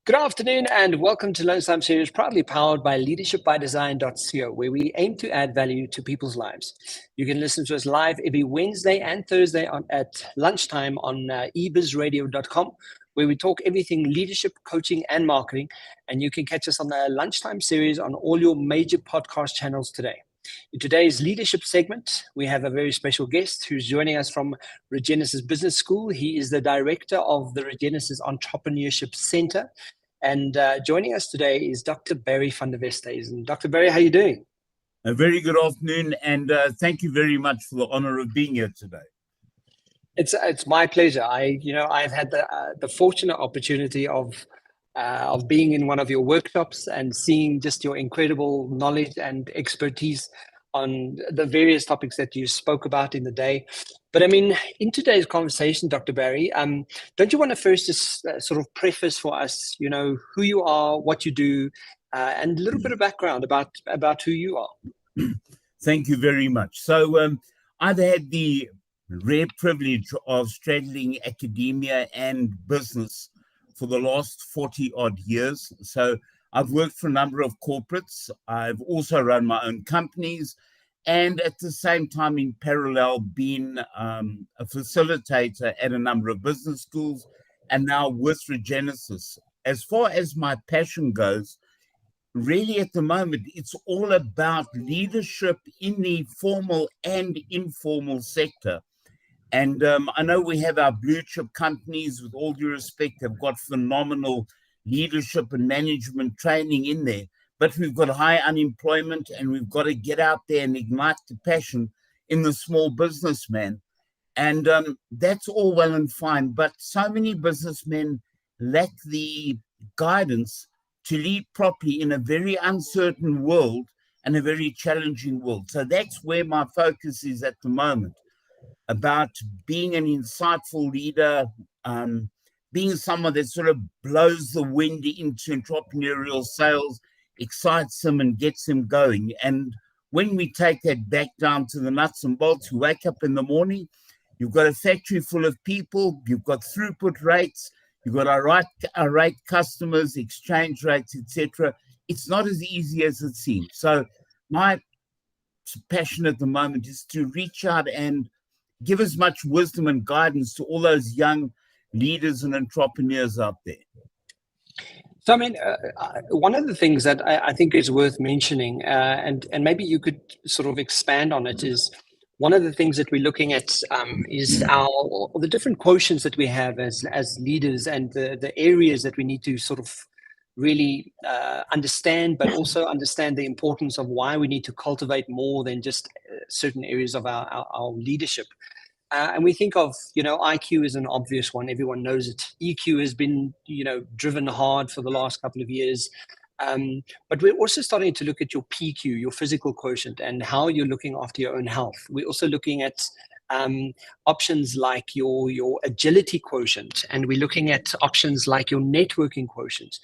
Good afternoon and welcome to Lunchtime series, proudly powered by leadershipbydesign.co, where we aim to add value to people's lives. You can listen to us live every Wednesday and Thursday at lunchtime on ebizradio.com, where we talk everything leadership, coaching, and marketing. And you can catch us on the Lunchtime series on all your major podcast channels today. In today's leadership segment, we have a very special guest who's joining us from Regenesis Business School. He is the director of the Regenesys Entrepreneurship Center. And joining us today is Dr. Barry van der Westhuizen. Dr. Barry, how are you doing? A very good afternoon, and thank you very much for the honor of being here today. It's my pleasure. I've had the fortunate opportunity of being in one of your workshops and seeing just your incredible knowledge and expertise on the various topics that you spoke about in the day. But I mean, in today's conversation, Dr. Barry, don't you want to first just sort of preface for us, who you are, what you do, and a little bit of background about who you are? Thank you very much. So I've had the rare privilege of straddling academia and business for the last 40 odd years. So I've worked for a number of corporates. I've also run my own companies, and at the same time, in parallel, been a facilitator at a number of business schools, and now with Regenesis. As far as my passion goes, really at the moment, it's all about leadership in the formal and informal sector. And I know we have our blue chip companies, with all due respect, have got phenomenal leadership and management training in there, but we've got high unemployment, and we've got to get out there and ignite the passion in the small businessman. And that's all well and fine, but so many businessmen lack the guidance to lead properly in a very uncertain world and a very challenging world. So that's where my focus is at the moment, about being an insightful leader, being someone that sort of blows the wind into entrepreneurial sales, excites them and gets them going. And when we take that back down to the nuts and bolts, you wake up in the morning, you've got a factory full of people, you've got throughput rates, you've got irate customers, exchange rates, etc. It's not as easy as it seems. So my passion at the moment is to reach out and give as much wisdom and guidance to all those young leaders and entrepreneurs out there. So, I mean, one of the things that I think is worth mentioning, and maybe you could sort of expand on it, is one of the things that we're looking at is the different quotients that we have as leaders, and the areas that we need to sort of really understand, but also understand the importance of why we need to cultivate more than just certain areas of our leadership. And we think of, IQ is an obvious one. Everyone knows it. EQ has been, driven hard for the last couple of years. But we're also starting to look at your PQ, your physical quotient, and how you're looking after your own health. We're also looking at options like your agility quotient, and we're looking at options like your networking quotient.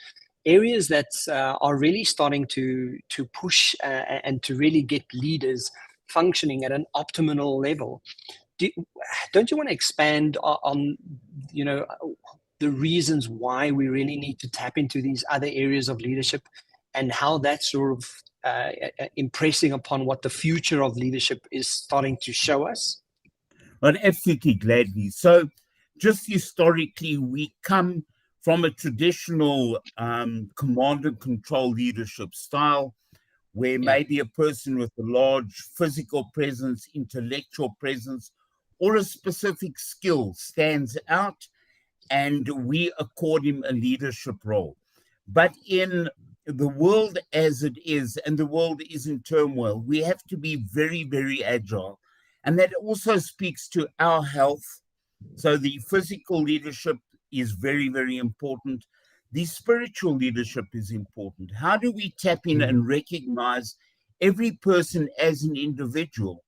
Areas that are really starting to push and to really get leaders functioning at an optimal level. Don't you want to expand on the reasons why we really need to tap into these other areas of leadership, and how that's sort of impressing upon what the future of leadership is starting to show us? Well, absolutely, gladly. So just historically, we come from a traditional command and control leadership style, where maybe a person with a large physical presence, intellectual presence, or a specific skill stands out, and we accord him a leadership role. But in the world as it is, and the world is in turmoil, we have to be very, very agile. And that also speaks to our health. So the physical leadership is very, very important. The spiritual leadership is important. How do we tap in and recognize every person as an individual?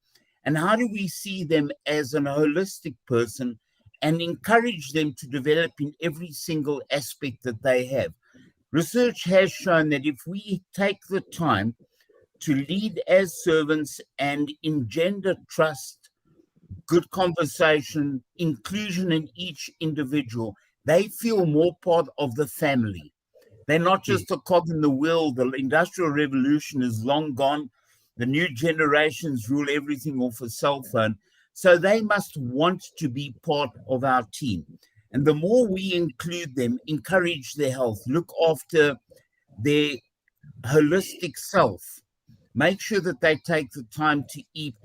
And how do we see them as an holistic person and encourage them to develop in every single aspect that they have? Research has shown that if we take the time to lead as servants and engender trust, good conversation, inclusion in each individual, they feel more part of the family. They're not just a cog in the wheel. The Industrial Revolution is long gone. The new generations rule everything off a cell phone. So they must want to be part of our team. And the more we include them, encourage their health, look after their holistic self, make sure that they take the time to eat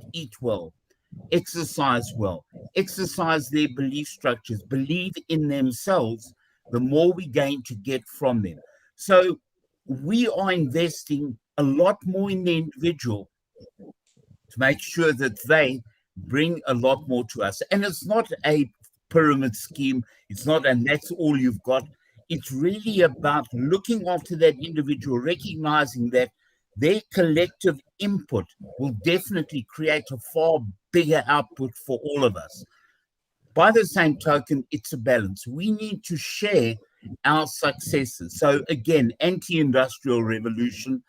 well, exercise well, exercise their belief structures, believe in themselves, the more we're going to get from them. So we are investing a lot more in the individual to make sure that they bring a lot more to us. And it's not a pyramid scheme. It's not, and that's all you've got. It's really about looking after that individual, recognizing that their collective input will definitely create a far bigger output for all of us. By the same token, it's a balance. We need to share our successes. So again, anti-industrial revolution.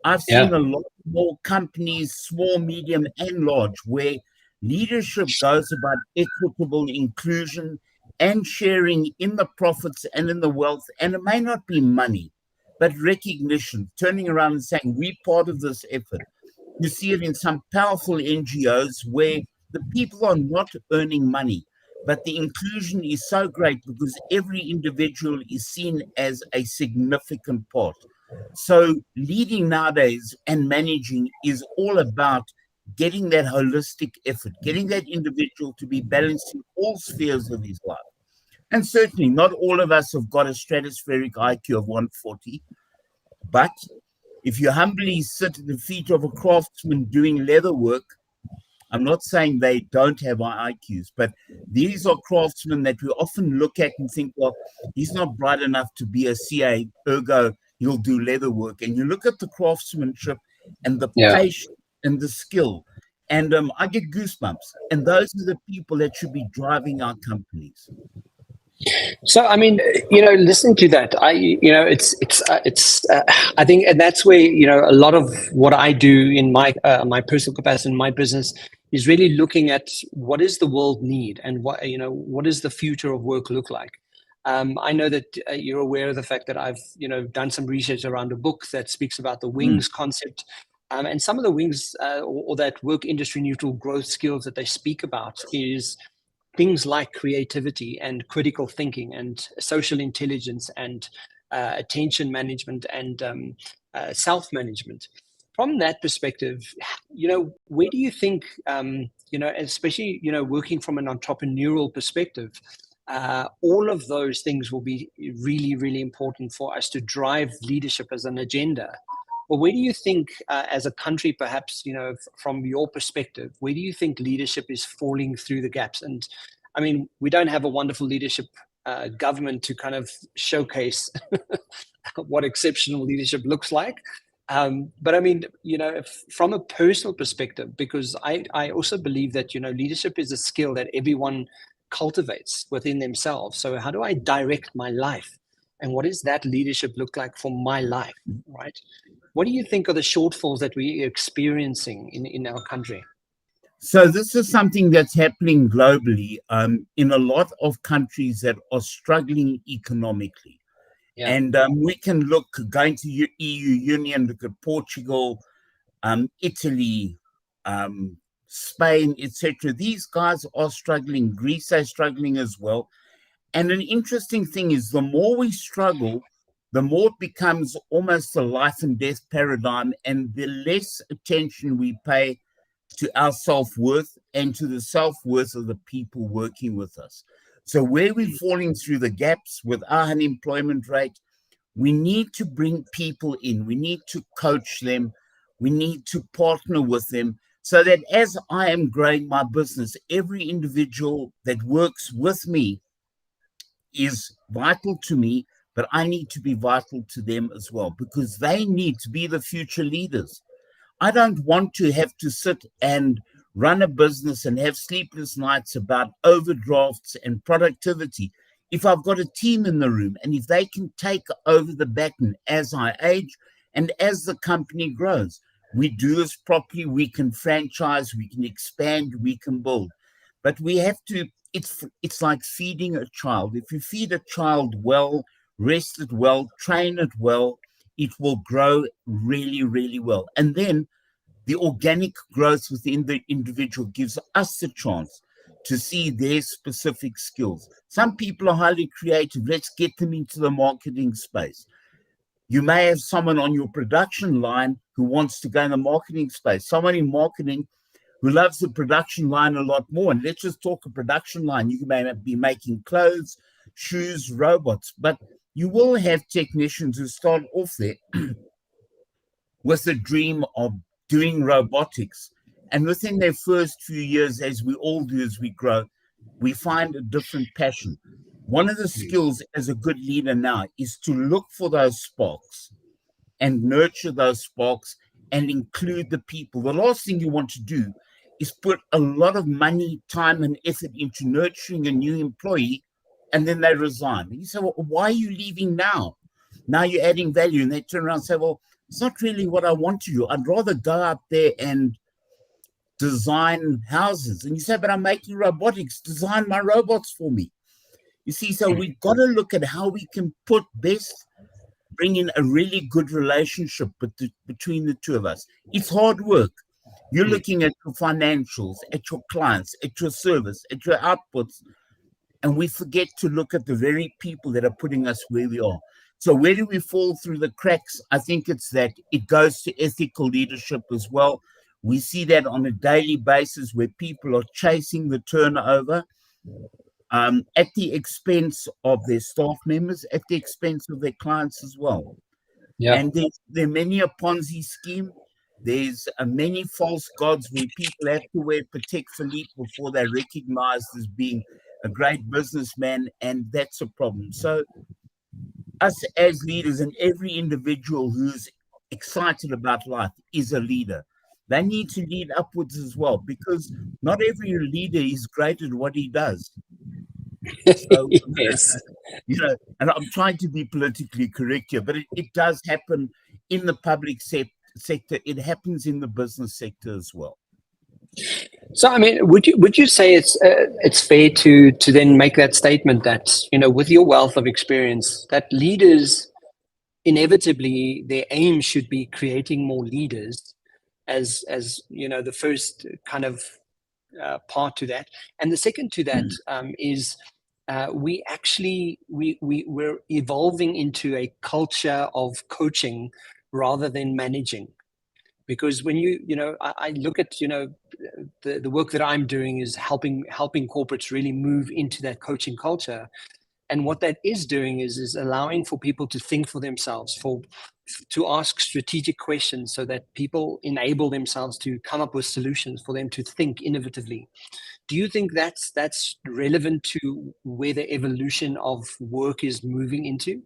I've seen a lot more companies, small, medium, and large, where leadership goes about equitable inclusion and sharing in the profits and in the wealth. And it may not be money, but recognition, turning around and saying, we're part of this effort. You see it in some powerful NGOs where the people are not earning money, but the inclusion is so great because every individual is seen as a significant part. So leading nowadays and managing is all about getting that holistic effort, getting that individual to be balanced in all spheres of his life. And certainly not all of us have got a stratospheric IQ of 140, but if you humbly sit at the feet of a craftsman doing leather work, I'm not saying they don't have IQs, but these are craftsmen that we often look at and think, well, he's not bright enough to be a CA, ergo he'll do leather work. And you look at the craftsmanship and the patience and the skill, and I get goosebumps. And those are the people that should be driving our companies. So, I mean, listening to that, I think, and that's where, a lot of what I do in my personal capacity in my business is really looking at what is the world need and what does the future of work look like. I know that you're aware of the fact that I've, done some research around a book that speaks about the wings concept. And some of the wings or that work industry neutral growth skills that they speak about is things like creativity and critical thinking and social intelligence and attention management and self-management. From that perspective, where do you think, especially, working from an entrepreneurial perspective, all of those things will be really, really important for us to drive leadership as an agenda? Well, where do you think, as a country, perhaps, from your perspective, where do you think leadership is falling through the gaps? And I mean, we don't have a wonderful leadership government to kind of showcase what exceptional leadership looks like. But I mean, from a personal perspective, because I also believe that, leadership is a skill that everyone cultivates within themselves. So how do I direct my life? And what does that leadership look like for my life, right? What do you think are the shortfalls that we're experiencing in our country? So this is something that's happening globally in a lot of countries that are struggling economically. Yeah. And we can look, going to EU Union, look at Portugal, Italy, Spain, etc. These guys are struggling. Greece is struggling as well. And an interesting thing is the more we struggle, the more it becomes almost a life and death paradigm, and the less attention we pay to our self-worth and to the self-worth of the people working with us. So where we're falling through the gaps with our unemployment rate, we need to bring people in. We need to coach them. We need to partner with them so that as I am growing my business, every individual that works with me is vital to me, but I need to be vital to them as well because they need to be the future leaders. I don't want to have to sit and run a business and have sleepless nights about overdrafts and productivity. If I've got a team in the room and if they can take over the baton as I age and as the company grows, we do this properly, we can franchise, we can expand, we can build. But we have to, it's like feeding a child. If you feed a child well, rest it well, train it well, it will grow really, really well. And then the organic growth within the individual gives us the chance to see their specific skills. Some people are highly creative. Let's get them into the marketing space. You may have someone on your production line who wants to go in the marketing space, someone in marketing who loves the production line a lot more. And let's just talk a production line. You may be making clothes, shoes, robots, but you will have technicians who start off there with a dream of doing robotics. And within their first few years, as we all do as we grow, we find a different passion. One of the skills as a good leader now is to look for those sparks and nurture those sparks and include the people. The last thing you want to do is put a lot of money, time, and effort into nurturing a new employee, and then they resign. And you say, well, why are you leaving now? Now you're adding value. And they turn around and say, well, it's not really what I want to do. I'd rather go out there and design houses. And you say, but I'm making robotics. Design my robots for me. You see, so we've got to look at how we can bring in a really good relationship between the two of us. It's hard work. You're looking at your financials, at your clients, at your service, at your outputs, and we forget to look at the very people that are putting us where we are. So where do we fall through the cracks? I think it's that it goes to ethical leadership as well. We see that on a daily basis where people are chasing the turnover at the expense of their staff members, at the expense of their clients as well. Yeah. And there are many a Ponzi scheme. There's many false gods where people have to wear Patek Philippe before they're recognized as being a great businessman, and that's a problem. So us as leaders, and every individual who's excited about life is a leader. They need to lead upwards as well, because not every leader is great at what he does. So, yes. And I'm trying to be politically correct here, but it does happen in the public sector. It happens in the business sector as well. So, I mean, would you say it's fair to then make that statement that, with your wealth of experience, that leaders inevitably their aim should be creating more leaders as the first kind of part to that, and the second to that is we're evolving into a culture of coaching rather than managing. Because when I look at the work that I'm doing is helping corporates really move into that coaching culture, and what that is doing is allowing for people to think for themselves, to ask strategic questions, so that people enable themselves to come up with solutions for them to think innovatively. Do you think that's relevant to where the evolution of work is moving into?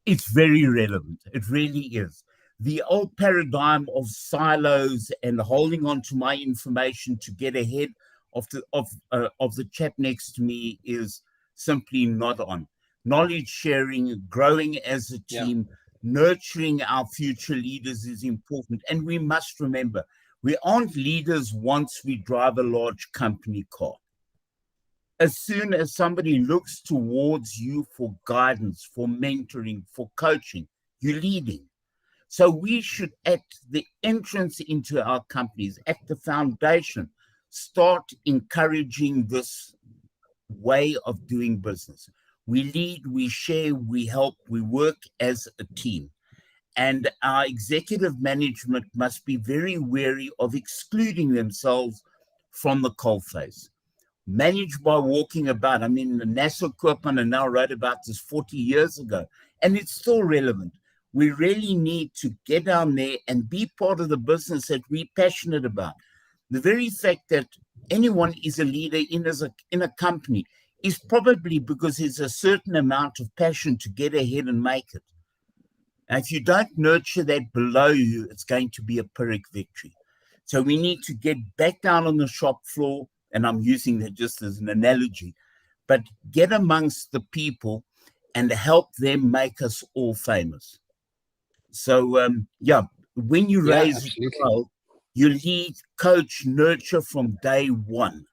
It's very relevant. It really is. The old paradigm of silos and holding on to my information to get ahead of the chap next to me is simply not on. Knowledge sharing, growing as a team, nurturing our future leaders is important. And we must remember, we aren't leaders once we drive a large company car. As soon as somebody looks towards you for guidance, for mentoring, for coaching, you're leading. So we should, at the entrance into our companies, at the foundation, start encouraging this way of doing business. We lead, we share, we help, we work as a team. And our executive management must be very wary of excluding themselves from the coalface. Manage by walking about. I mean, the NASA Koopman now wrote about this 40 years ago, and it's still relevant. We really need to get down there and be part of the business that we're passionate about. The very fact that anyone is a leader in a company is probably because there's a certain amount of passion to get ahead and make it. And if you don't nurture that below you, it's going to be a Pyrrhic victory. So we need to get back down on the shop floor, and I'm using that just as an analogy, but get amongst the people and help them make us all famous. So, when you raise a child, you lead, coach, nurture from day one.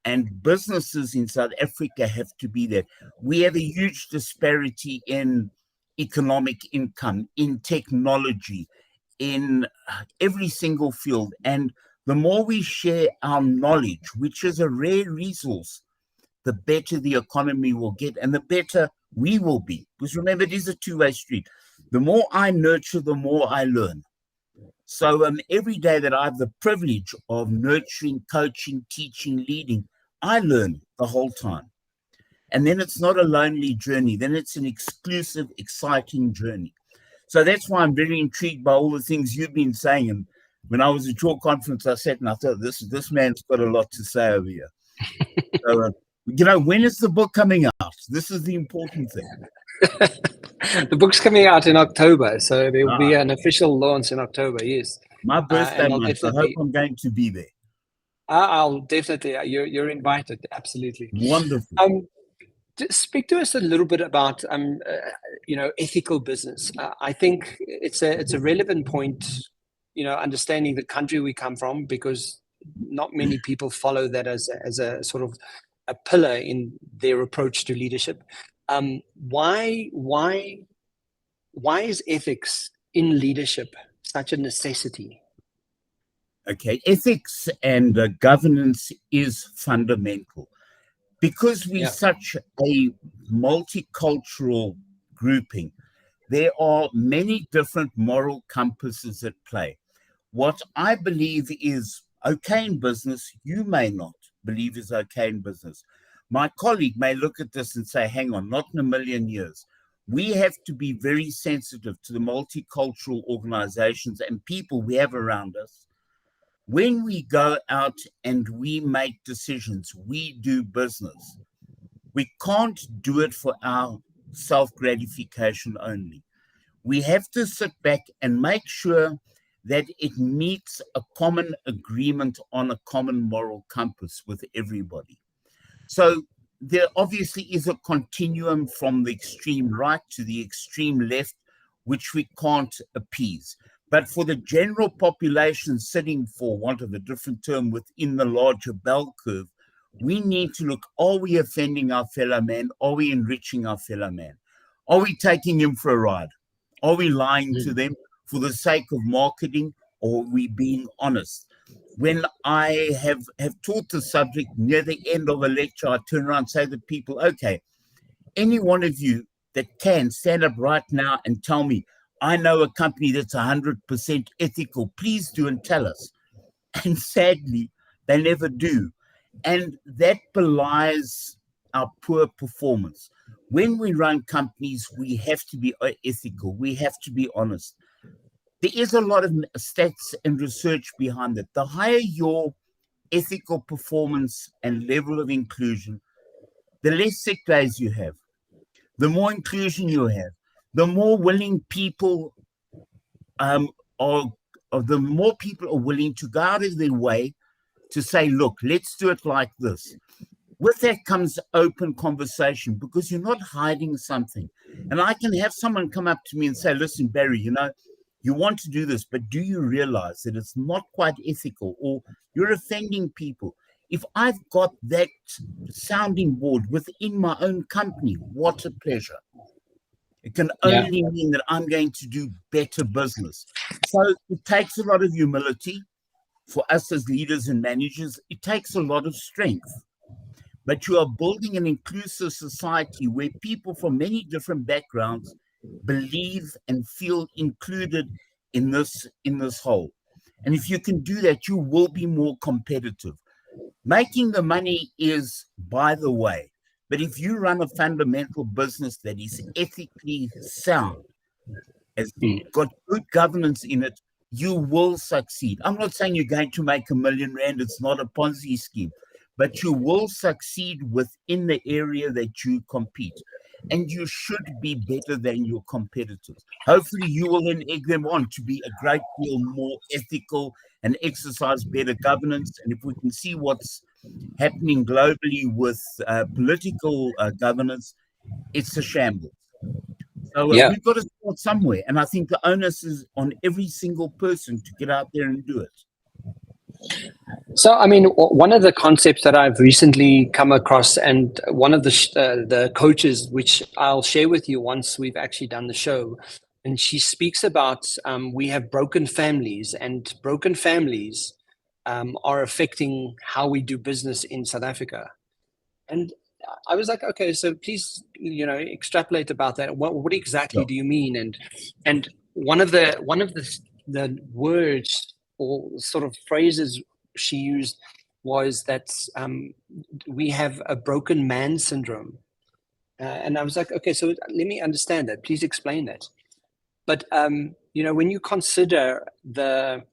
And businesses in South Africa have to be there. We have a huge disparity in economic income, in technology, in every single field. And the more we share our knowledge, which is a rare resource, the better the economy will get and the better we will be. Because remember, it is a two-way street. The more I nurture, the more I learn. So every day that I have the privilege of nurturing, coaching, teaching, leading, I learn the whole time. And then it's not a lonely journey. Then it's an exclusive, exciting journey. So that's why I'm very intrigued by all the things you've been saying. And when I was at your conference, I sat and I thought, this man's got a lot to say over here. So, when is the book coming out? This is the important thing. The book's coming out in October, so there will be an official launch in October. Yes, my birthday month. I hope I'm going to be there. I'll definitely. You're invited. Absolutely. Wonderful. Speak to us a little bit about ethical business. I think it's a relevant point. Understanding the country we come from, because not many people follow that as a sort of a pillar in their approach to leadership. Why is ethics in leadership such a necessity? Okay, ethics and governance is fundamental. Because we're such a multicultural grouping, there are many different moral compasses at play. What I believe is okay in business, you may not believe is okay in business. My colleague may look at this and say, hang on, not in a million years. We have to be very sensitive to the multicultural organizations and people we have around us. When we go out and we make decisions, we do business. We can't do it for our self-gratification only. We have to sit back and make sure that it meets a common agreement on a common moral compass with everybody. So there obviously is a continuum from the extreme right to the extreme left, which we can't appease. But for the general population sitting, for want of a different term, within the larger bell curve, we need to look, are we offending our fellow man? Are we enriching our fellow man? Are we taking him for a ride? Are we lying to them for the sake of marketing, or are we being honest? When I have taught the subject, near the end of a lecture, I turn around and say to people, okay, any one of you that can stand up right now and tell me, I know a company that's 100% ethical, please do and tell us. And sadly, they never do. And that belies our poor performance. When we run companies, we have to be ethical. We have to be honest. There is a lot of stats and research behind it. The higher your ethical performance and level of inclusion, the less sick days you have, the more inclusion you have, the more willing people the more people are willing to go out of their way to say, look, let's do it like this. With that comes open conversation, because you're not hiding something. And I can have someone come up to me and say, listen, Barry, you want to do this, but do you realize that it's not quite ethical, or you're offending people? If I've got that sounding board within my own company, what a pleasure. It can only mean that I'm going to do better business. So it takes a lot of humility for us as leaders and managers. It takes a lot of strength. But you are building an inclusive society where people from many different backgrounds believe and feel included in this whole. And if you can do that, you will be more competitive. Making the money is by the way. But if you run a fundamental business that is ethically sound, has got good governance in it, you will succeed. I'm not saying you're going to make R1 million. It's not a Ponzi scheme. But you will succeed within the area that you compete. And you should be better than your competitors. Hopefully, you will then egg them on to be a great deal more ethical and exercise better governance. And if we can see what's happening globally with political governance, it's a shambles. So we've got to start somewhere. And I think the onus is on every single person to get out there and do it. So, I mean, one of the concepts that I've recently come across, and one of the coaches, which I'll share with you once we've actually done the show, and she speaks about we have broken families, and broken families are affecting how we do business in South Africa. And I was like, okay, so please, extrapolate about that. What exactly Yeah. do you mean? And one of the words or sort of phrases she used was that we have a broken man syndrome. And I was like, okay, so let me understand that. Please explain that. But when you consider the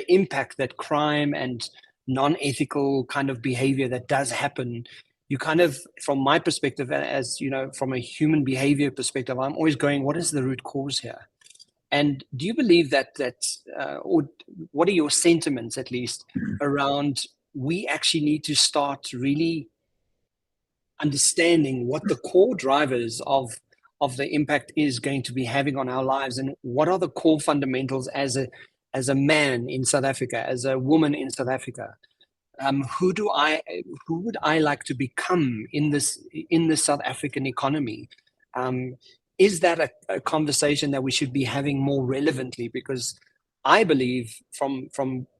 impact that crime and non-ethical kind of behavior that does happen, you kind of, from my perspective, as from a human behavior perspective, I'm always going, what is the root cause here? And do you believe or what are your sentiments, at least, around we actually need to start really understanding what the core drivers of the impact is going to be having on our lives, and what are the core fundamentals as a man in South Africa, as a woman in South Africa? Who would I like to become in this South African economy? Is that a conversation that we should be having more relevantly? Because I believe from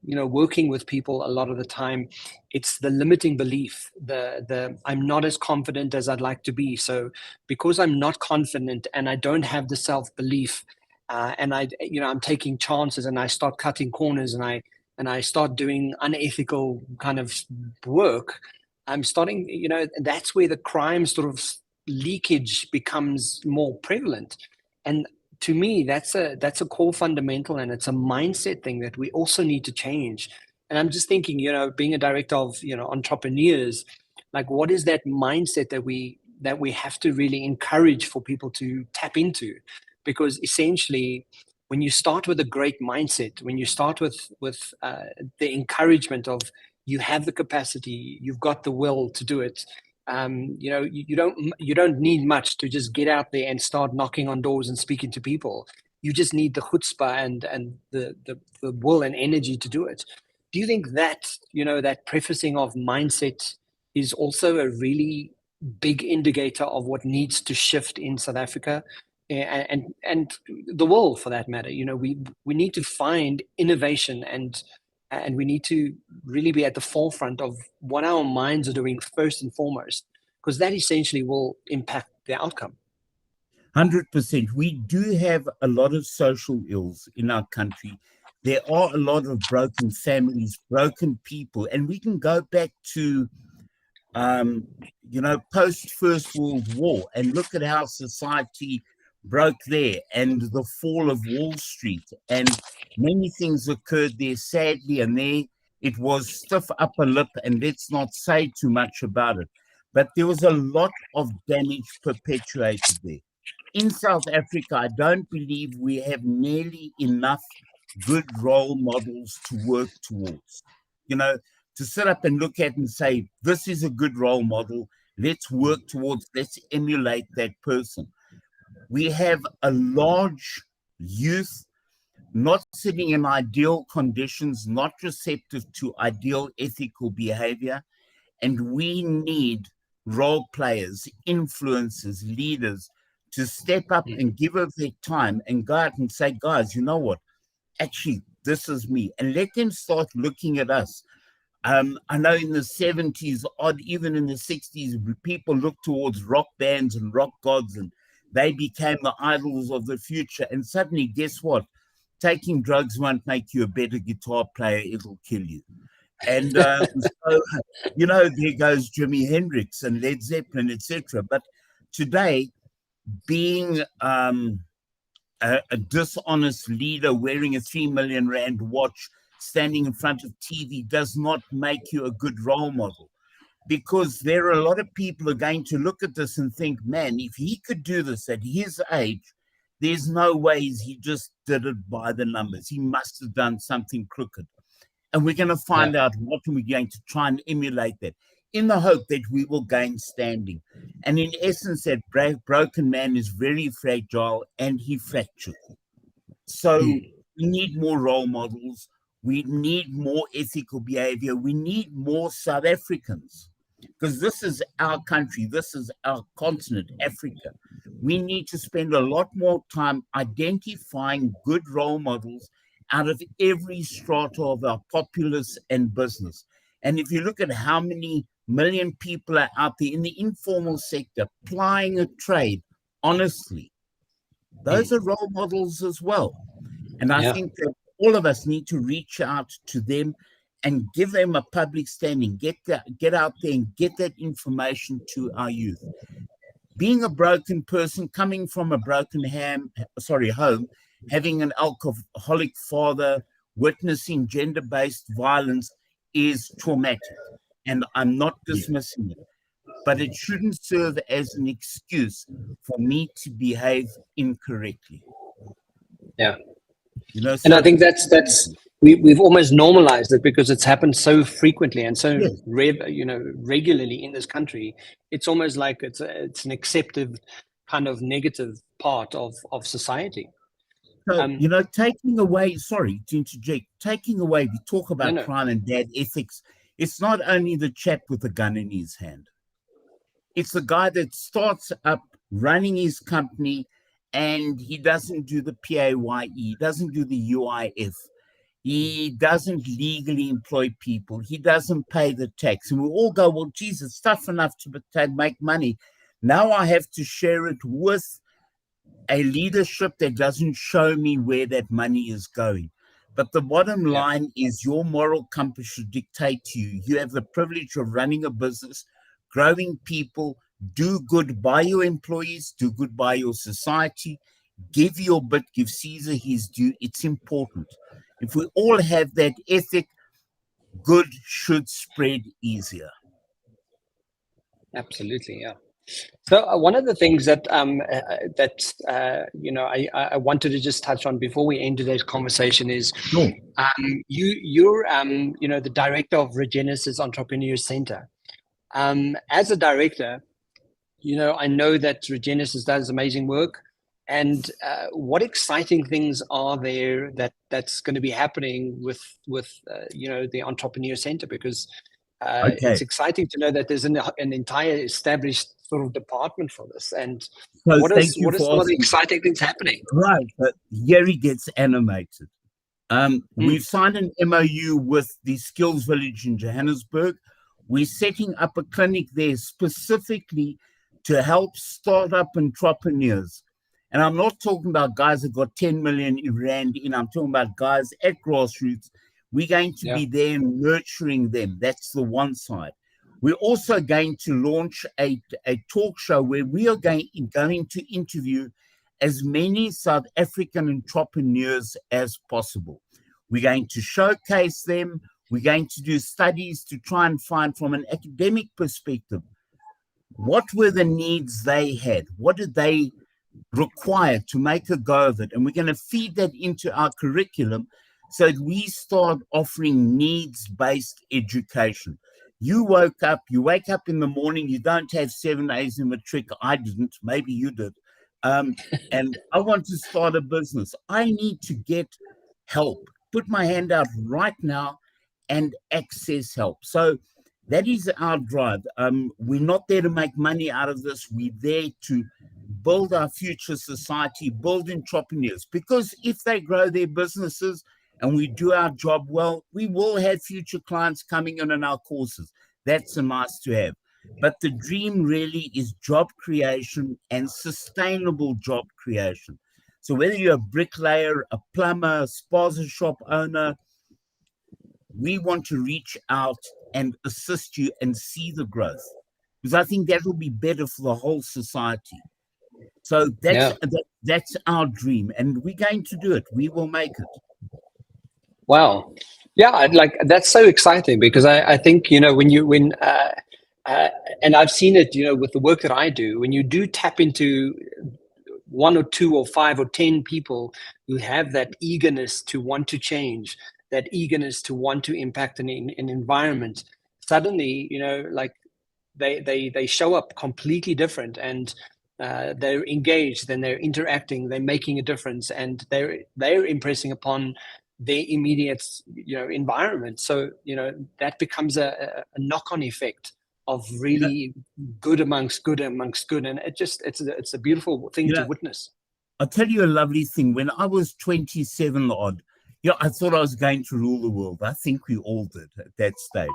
working with people a lot of the time, it's the limiting belief. The I'm not as confident as I'd like to be. So because I'm not confident and I don't have the self belief, and I'm taking chances and I start cutting corners and I start doing unethical kind of work, I'm starting, that's where the crime sort of leakage becomes more prevalent. And to me, that's a core fundamental, and it's a mindset thing that we also need to change. And I'm just thinking, being a director of, entrepreneurs, like what is that mindset that we have to really encourage for people to tap into? Because essentially, when you start with a great mindset, when you start with the encouragement of you have the capacity, you've got the will to do it. You don't need much to just get out there and start knocking on doors and speaking to people. You just need the chutzpah and the will and energy to do it. Do you think that that prefacing of mindset is also a really big indicator of what needs to shift in South Africa, and the world for that matter? We need to find innovation, and we need to really be at the forefront of what our minds are doing first and foremost, because that essentially will impact the outcome. 100%. We do have a lot of social ills in our country. There are a lot of broken families, broken people, and we can go back to post First World War and look at how society broke there, and the fall of Wall Street, and many things occurred there, sadly, and there it was stiff upper lip, and let's not say too much about it. But there was a lot of damage perpetuated there. In South Africa, I don't believe we have nearly enough good role models to work towards. To sit up and look at and say, this is a good role model, let's work towards, let's emulate that person. We have a large youth not sitting in ideal conditions, not receptive to ideal ethical behavior, and we need role players, influencers, leaders to step up and give up their time and go out and say, guys, you know what? Actually, this is me. And let them start looking at us. I know in the 70s, odd, even in the 60s, people looked towards rock bands and rock gods, and they became the idols of the future. And suddenly, guess what? Taking drugs won't make you a better guitar player, it'll kill you. And so, there goes Jimi Hendrix and Led Zeppelin, etc. But today, being a dishonest leader wearing a 3 million rand watch, standing in front of TV, does not make you a good role model, because there are a lot of people who are going to look at this and think, man, if he could do this at his age, there's no ways he just did it by the numbers. He must have done something crooked. And we're going to find out what we're going to try and emulate that, in the hope that we will gain standing. And in essence, that broken man is very fragile and he fractured. So we need more role models. We need more ethical behavior. We need more South Africans, because this is our country. This is our continent, Africa. We need to spend a lot more time identifying good role models out of every strata of our populace and business. And if you look at how many million people are out there in the informal sector plying a trade honestly, those are role models as well. And I think that all of us need to reach out to them and give them a public standing, get out there and get that information to our youth. Being a broken person, coming from a broken home, having an alcoholic father, witnessing gender-based violence is traumatic. And I'm not dismissing it, but it shouldn't serve as an excuse for me to behave incorrectly. Yeah. You know, and I think that's we've almost normalized it because it's happened so frequently and so regularly in this country. It's almost like it's an accepted kind of negative part of society. So, taking away, sorry to interject, we talk about crime and bad ethics. It's not only the chap with a gun in his hand. It's the guy that starts up running his company and he doesn't do the PAYE, he doesn't do the UIF, he doesn't legally employ people, he doesn't pay the tax. And we all go, well, geez, it's tough enough to make money. Now I have to share it with a leadership that doesn't show me where that money is going. But the bottom line is your moral compass should dictate to you. You have the privilege of running a business, growing people, do good by your employees, do good by your society, give your bit, give Caesar his due. It's important. If we all have that ethic, good should spread easier. Absolutely, yeah. So one of the things that I wanted to just touch on before we end today's conversation is you're the director of Regenesys Entrepreneurship Center. As a director, I know that Regenesis does amazing work. And what exciting things are there that's going to be happening with the Entrepreneur Center? Because it's exciting to know that there's an entire established sort of department for this. And so what are some of the exciting things happening? Right, but Gary gets animated. We've signed an MOU with the Skills Village in Johannesburg. We're setting up a clinic there specifically to help startup entrepreneurs. And I'm not talking about guys that got 10 million rand in. I'm talking about guys at grassroots. We're going to be there nurturing them. That's the one side. We're also going to launch a talk show where we are going to interview as many South African entrepreneurs as possible. We're going to showcase them. We're going to do studies to try and find from an academic perspective, what were the needs they had? What did they require to make a go of it? And we're going to feed that into our curriculum so that we start offering needs-based education. You wake up in the morning, you don't have 7 A's in matric. I didn't, maybe you did. And I want to start a business. I need to get help. Put my hand out right now and access help. So that is our drive. We're not there to make money out of this. We're there to build our future society, build entrepreneurs. Because if they grow their businesses and we do our job well, we will have future clients coming in on our courses. That's a nice to have. But the dream really is job creation and sustainable job creation. So whether you're a bricklayer, a plumber, a spaza shop owner, we want to reach out and assist you and see the growth, because I think that will be better for the whole society. So that's our dream, and we're going to do it. We will make it. Wow. Yeah, that's so exciting, because I think, when and I've seen it, with the work that I do, when you do tap into 1 or 2 or 5 or 10 people who have that eagerness to want to change, that eagerness to want to impact an environment, suddenly, they show up completely different, and they're engaged, and they're interacting, they're making a difference, and they're impressing upon their immediate, environment. So, that becomes a knock-on effect of really good amongst good, and it's a beautiful thing to witness. I'll tell you a lovely thing. When I was 27 odd, I thought I was going to rule the world. I think we all did at that stage.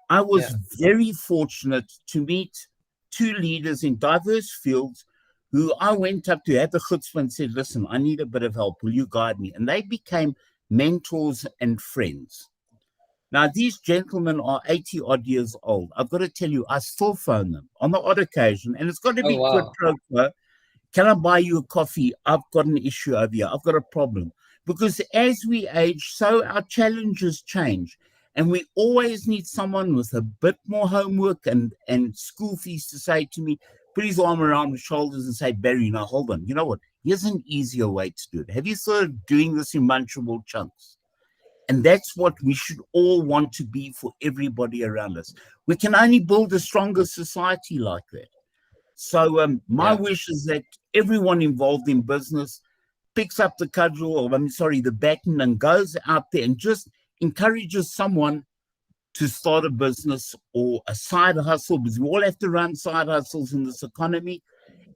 I was very fortunate to meet two leaders in diverse fields who I went up to, had the chutzpah and said, listen, I need a bit of help. Will you guide me? And they became mentors and friends. Now, these gentlemen are 80 odd years old. I've got to tell you, I still phone them on the odd occasion, and it's got to be quid pro quo. Can I buy you a coffee? I've got an issue over here. I've got a problem. Because as we age, so our challenges change. And we always need someone with a bit more homework and school fees to say to me, put his arm around my shoulders and say, Barry, now hold on. You know what? Here's an easier way to do it. Have you thought of doing this in munchable chunks? And that's what we should all want to be for everybody around us. We can only build a stronger society like that. So my wish is that everyone involved in business picks up the cudgel, or the baton, and goes out there and just encourages someone to start a business or a side hustle, because we all have to run side hustles in this economy.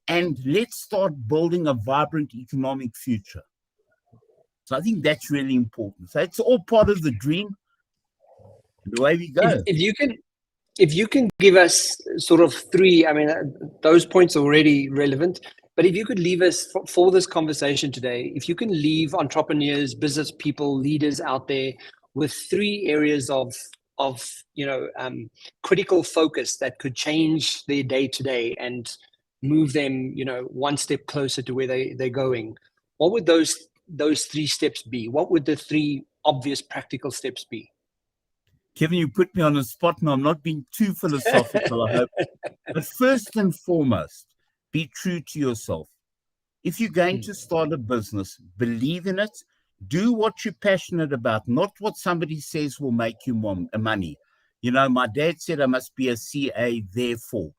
And let's start building a vibrant economic future. So I think that's really important. So it's all part of the dream, the way we go. If you can give us sort of three, those points are already relevant, but if you could leave us for this conversation today, if you can leave entrepreneurs, business people, leaders out there with three areas of critical focus that could change their day to day and move them, one step closer to where they're going, what would those three steps be? What would the three obvious practical steps be? Kevin, you put me on the spot, and I'm not being too philosophical, I hope. But first and foremost, be true to yourself. If you're going to start a business, believe in it. Do what you're passionate about, not what somebody says will make you money. My dad said I must be a CA, therefore.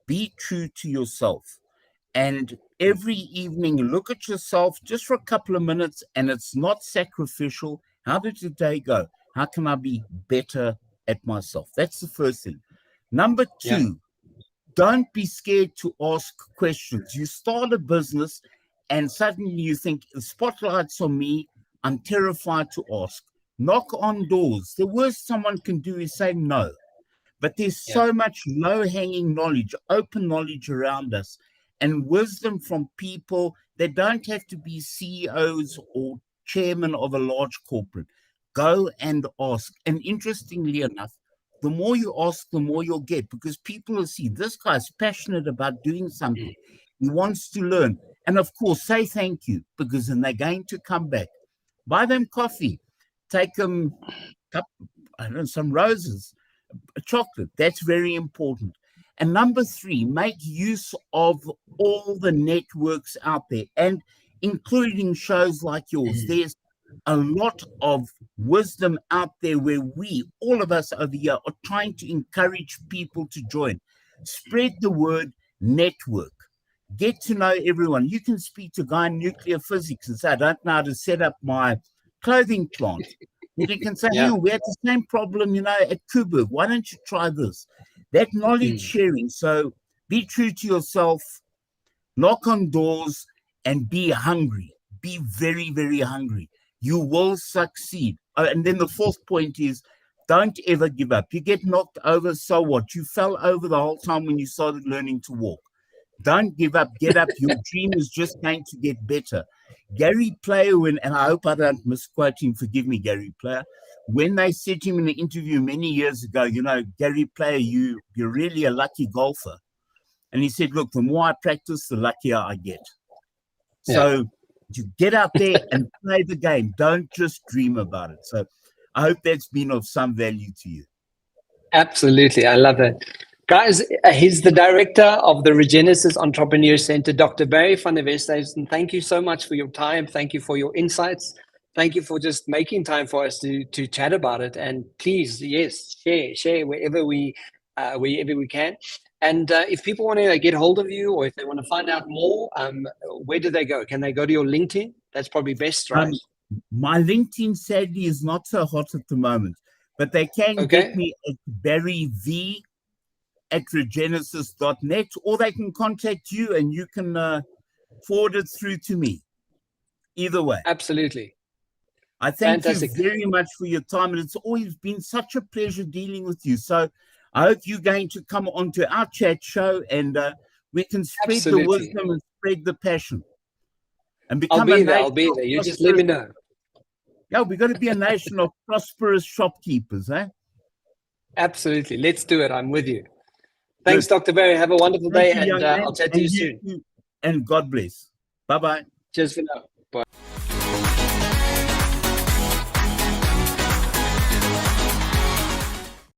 Be true to yourself. And every evening, look at yourself just for a couple of minutes, and it's not sacrificial. How did the day go? How can I be better at myself? That's the first thing. Number two, don't be scared to ask questions. You start a business and suddenly you think, the spotlight's on me. I'm terrified to ask. Knock on doors. The worst someone can do is say no. But there's so much low-hanging knowledge, open knowledge around us, and wisdom from people that don't have to be CEOs or chairman of a large corporate. Go and ask. And interestingly enough, the more you ask, the more you'll get, because people will see this guy's passionate about doing something. He wants to learn. And of course, say thank you, because then they're going to come back. Buy them coffee. Take them some roses, a chocolate. That's very important. And number three, make use of all the networks out there, and including shows like yours. There's a lot of wisdom out there where all of us over here, are trying to encourage people to join. Spread the word, network. Get to know everyone. You can speak to a guy in nuclear physics and say, I don't know how to set up my clothing plant. You can say, hey, we had the same problem, at Coburg. Why don't you try this? That knowledge sharing. So be true to yourself, knock on doors, and be hungry. Be very, very hungry. You will succeed. And then the fourth point is, don't ever give up. You get knocked over, so what? You fell over the whole time when you started learning to walk. Don't give up. Get up. Your dream is just going to get better. Gary Player, and I hope I don't misquote him, forgive me, Gary Player, when they said to him in an interview many years ago, Gary Player, you're really a lucky golfer. And he said, look, the more I practice, the luckier I get. So you get out there and play the game. Don't just dream about it. So I hope that's been of some value to you. Absolutely. I love that. Guys, he's the director of the Regenesis Entrepreneur Center, Dr. Barry van der Westhuizen. Thank you so much for your time. Thank you for your insights. Thank you for just making time for us to chat about it. And please, share wherever we can. And if people want to get hold of you, or if they want to find out more, where do they go? Can they go to your LinkedIn? That's probably best, right? My LinkedIn sadly is not so hot at the moment, but they can get Okay, me at barryv@regenesis.net, or they can contact you and you can forward it through to me. Either way. absolutely. I thank you Fantastic. very much for your time, and it's always been such a pleasure dealing with you. So I hope you're going to come onto our chat show, and we can spread the Absolutely. wisdom and spread the passion and I'll become a be there. nation I'll be of there. You just let prosperous. me know. Yeah, we've got to be a nation of prosperous shopkeepers, eh? Absolutely. Let's do it. I'm with you. Thanks, Good. Dr. Barry. Have a wonderful Thank day, you, and young man. I'll chat to And you you soon. too. And God bless. Bye-bye. Cheers for now. Bye.